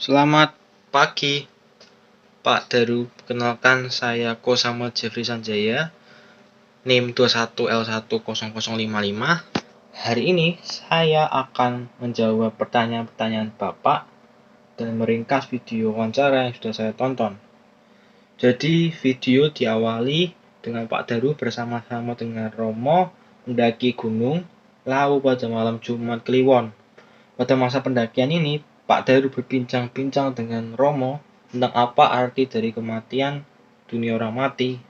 Selamat pagi, Pak Daru. Kenalkan, saya Ko Samuel Jeffrey Sanjaya, NIM 21L10055. Hari ini saya akan menjawab pertanyaan-pertanyaan Bapak dan meringkas video wawancara yang sudah saya tonton. Jadi video diawali dengan Pak Daru bersama-sama dengan Romo mendaki gunung Lawu pada malam Jumat Kliwon. Pada masa pendakian ini, Pak Daru berbincang-bincang dengan Romo tentang apa arti dari kematian, dunia orang mati.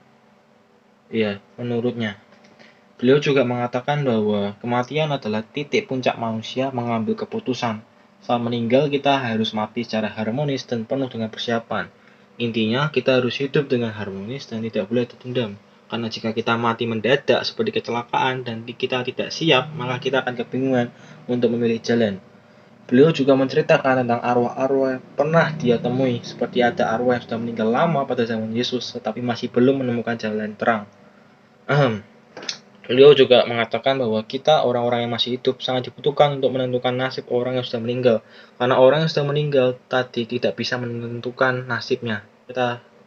Ya, menurutnya. Beliau juga mengatakan bahwa kematian adalah titik puncak manusia mengambil keputusan. Saat meninggal, kita harus mati secara harmonis dan penuh dengan persiapan. Intinya, kita harus hidup dengan harmonis dan tidak boleh tertunda. Karena jika kita mati mendadak seperti kecelakaan dan kita tidak siap, maka kita akan kebingungan untuk memilih jalan. Beliau juga menceritakan tentang arwah-arwah yang pernah dia temui, seperti ada arwah yang sudah meninggal lama pada zaman Yesus, tetapi masih belum menemukan jalan terang. Beliau juga mengatakan bahwa kita, orang-orang yang masih hidup, sangat dibutuhkan untuk menentukan nasib orang yang sudah meninggal. Karena orang yang sudah meninggal tadi tidak bisa menentukan nasibnya.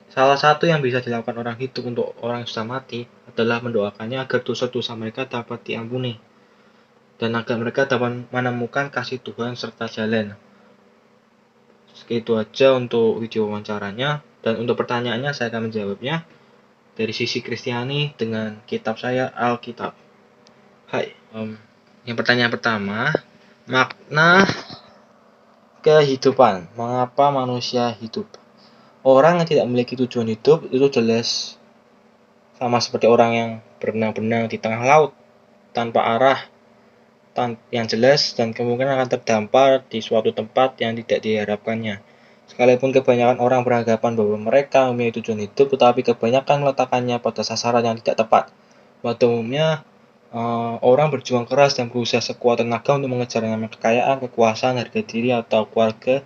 Salah satu yang bisa dilakukan orang hidup untuk orang yang sudah mati adalah mendoakannya agar dosa-dosa mereka dapat diampuni dan agar mereka dapat menemukan kasih Tuhan serta jalan. Segitu aja untuk video wawancaranya, dan untuk pertanyaannya saya akan menjawabnya dari sisi Kristiani dengan kitab saya, Alkitab. Hai, yang pertanyaan pertama, makna kehidupan. Mengapa manusia hidup? Orang yang tidak memiliki tujuan hidup itu jelas sama seperti orang yang berenang-benang di tengah laut tanpa arah yang jelas dan kemungkinan akan terdampar di suatu tempat yang tidak diharapkannya. Sekalipun kebanyakan orang beranggapan bahwa mereka memiliki tujuan hidup, tetapi kebanyakan meletakkannya pada sasaran yang tidak tepat. Pada umumnya, orang berjuang keras dan berusaha sekuat tenaga untuk mengejar namanya kekayaan, kekuasaan, harga diri, atau keluarga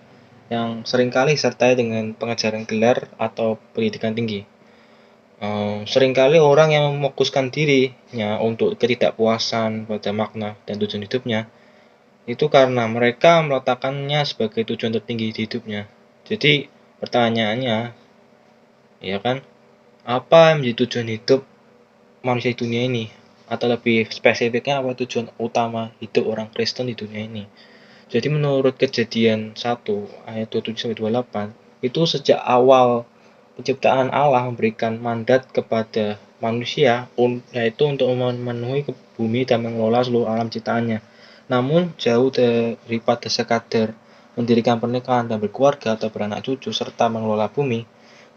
yang seringkali disertai dengan pengejaran gelar atau pendidikan tinggi. Seringkali orang yang memfokuskan dirinya untuk ketidakpuasan pada makna dan tujuan hidupnya itu karena mereka meletakkannya sebagai tujuan tertinggi di hidupnya. Jadi pertanyaannya, ya kan, apa yang menjadi tujuan hidup manusia di dunia ini? Atau lebih spesifiknya, apa tujuan utama hidup orang Kristen di dunia ini? Jadi menurut Kejadian 1 ayat 27-28, itu sejak awal penciptaan Allah memberikan mandat kepada manusia, yaitu untuk memenuhi bumi dan mengelola seluruh alam ciptaannya. Namun jauh daripada sekadar mendirikan pernikahan dan berkeluarga atau beranak cucu serta mengelola bumi,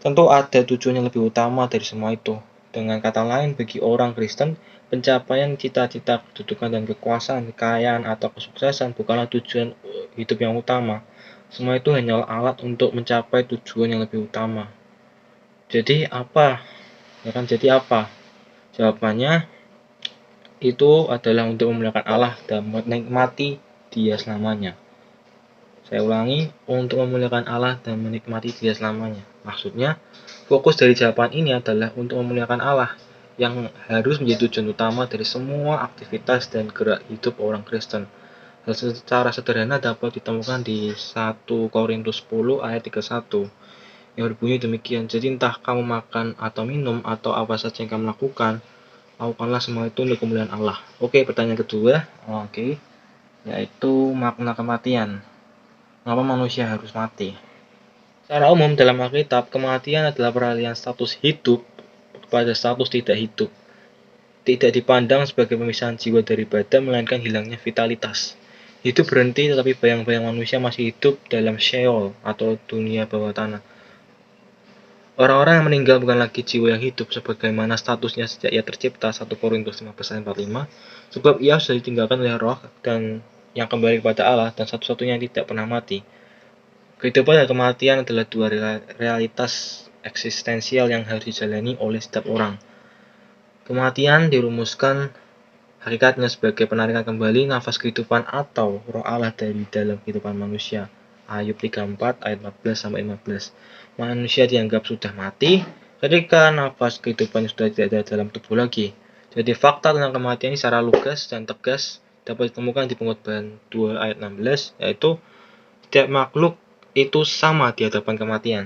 tentu ada tujuan yang lebih utama dari semua itu. Dengan kata lain, bagi orang Kristen, pencapaian cita-cita kedudukan dan kekuasaan, kekayaan, atau kesuksesan bukanlah tujuan hidup yang utama. Semua itu hanyalah alat untuk mencapai tujuan yang lebih utama. Jadi apa? Ya kan, jadi apa? Jawabannya itu adalah untuk memuliakan Allah dan menikmati Dia selamanya. Saya ulangi, untuk memuliakan Allah dan menikmati Dia selamanya. Maksudnya, fokus dari jawaban ini adalah untuk memuliakan Allah yang harus menjadi tujuan utama dari semua aktivitas dan gerak hidup orang Kristen. Hal secara sederhana dapat ditemukan di 1 Korintus 10 ayat 31 yang berbunyi demikian. Jadi entah kamu makan atau minum atau apa saja yang kamu lakukan, lakukanlah semua itu untuk kemuliaan Allah. Oke, pertanyaan kedua, yaitu makna kematian. Mengapa manusia harus mati? Secara umum dalam Alkitab, kematian adalah peralihan status hidup kepada status tidak hidup. Tidak dipandang sebagai pemisahan jiwa dari badan, melainkan hilangnya vitalitas. Hidup berhenti, tetapi bayang-bayang manusia masih hidup dalam Sheol atau dunia bawah tanah. Orang-orang yang meninggal bukan lagi jiwa yang hidup sebagaimana statusnya sejak ia tercipta, 1 Korintus 15:45, sebab ia sudah ditinggalkan oleh roh dan yang kembali kepada Allah dan satu-satunya yang tidak pernah mati. Kehidupan dan kematian adalah dua realitas eksistensial yang harus dijalani oleh setiap orang. Kematian dirumuskan hakikatnya sebagai penarikan kembali nafas kehidupan atau roh Allah dari dalam kehidupan manusia. Ayub 34 ayat 14-15. Manusia dianggap sudah mati ketika nafas kehidupan sudah tidak ada dalam tubuh lagi. Jadi fakta tentang kematian ini secara lugas dan tegas dapat ditemukan di Pengkhotbah 2 ayat 16, yaitu setiap makhluk itu sama di hadapan kematian.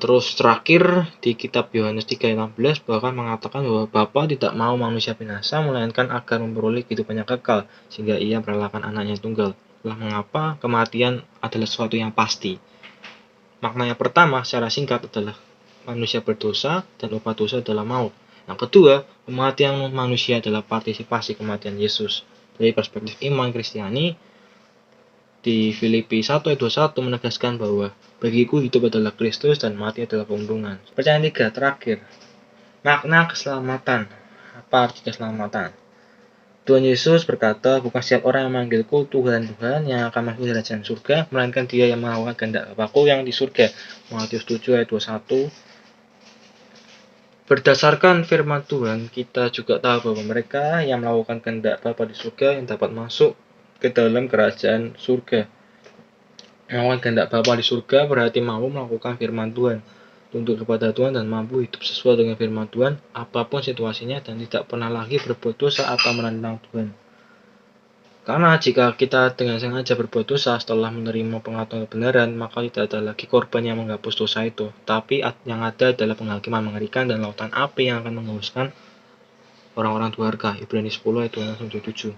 Terus terakhir di kitab Yohanes 3:16 bahkan mengatakan bahwa Bapa tidak mau manusia binasa, melainkan agar memperoleh kehidupan yang kekal, sehingga ia merelakan anaknya tunggal. Itulah mengapa kematian adalah sesuatu yang pasti. Maknanya pertama secara singkat adalah manusia berdosa dan upah dosa adalah maut. Yang kedua, kematian manusia adalah partisipasi kematian Yesus. Dari perspektif iman Kristiani, di Filipi 1:21 menegaskan bahwa bagiku hidup adalah Kristus dan mati adalah keuntungan. Pertanyaan 3 terakhir. Makna keselamatan. Apa arti keselamatan? Tuhan Yesus berkata, bukan setiap orang yang memanggilku Tuhan Tuhan yang akan masuk kerajaan surga, melainkan dia yang melakukan kehendak Bapakku yang di surga. Matius 7:21. Berdasarkan firman Tuhan, kita juga tahu bahwa mereka yang melakukan kehendak Bapa di surga yang dapat masuk ke dalam kerajaan surga. Melakukan kehendak Bapa di surga berarti mampu melakukan firman Tuhan, tunduk kepada Tuhan dan mampu hidup sesuai dengan firman Tuhan, apapun situasinya dan tidak pernah lagi berbuat dosa atau menentang Tuhan. Karena jika kita dengan sengaja berbuat dosa setelah menerima pengetahuan kebenaran, maka tidak ada lagi korban yang menghapus dosa itu, tapi yang ada adalah penghakiman mengerikan dan lautan api yang akan menghanguskan orang-orang durhaka. Ibrani 10:26-27.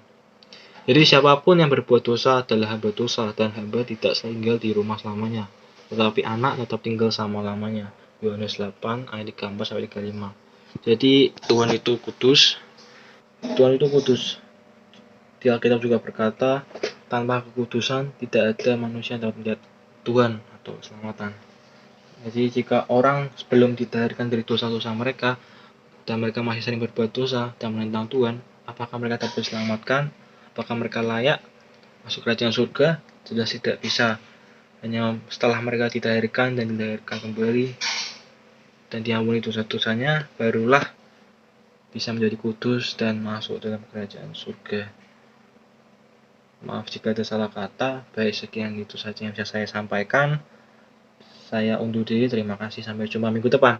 Jadi siapapun yang berbuat dosa adalah hamba dosa, dan hamba tidak tinggal di rumah selamanya, tetapi anak tetap tinggal selama-lamanya. Yohanes 8:34-35. Jadi Tuhan itu kudus. Tuhan itu kudus. Di Alkitab juga berkata, tanpa kekudusan tidak ada manusia yang dapat melihat Tuhan atau keselamatan. Jadi jika orang sebelum ditahirkan dari dosa-dosa mereka, dan mereka masih sering berbuat dosa dan menentang Tuhan, apakah mereka dapat diselamatkan? Apakah mereka layak masuk kerajaan surga? Jelas tidak bisa. Hanya setelah mereka ditahirkan dan dilahirkan kembali dan diampuni dosa-dosanya, barulah bisa menjadi kudus dan masuk dalam kerajaan surga. Maaf jika ada salah kata. Baik, sekian itu saja yang bisa saya sampaikan. Saya undur diri. Terima kasih. Sampai jumpa minggu depan.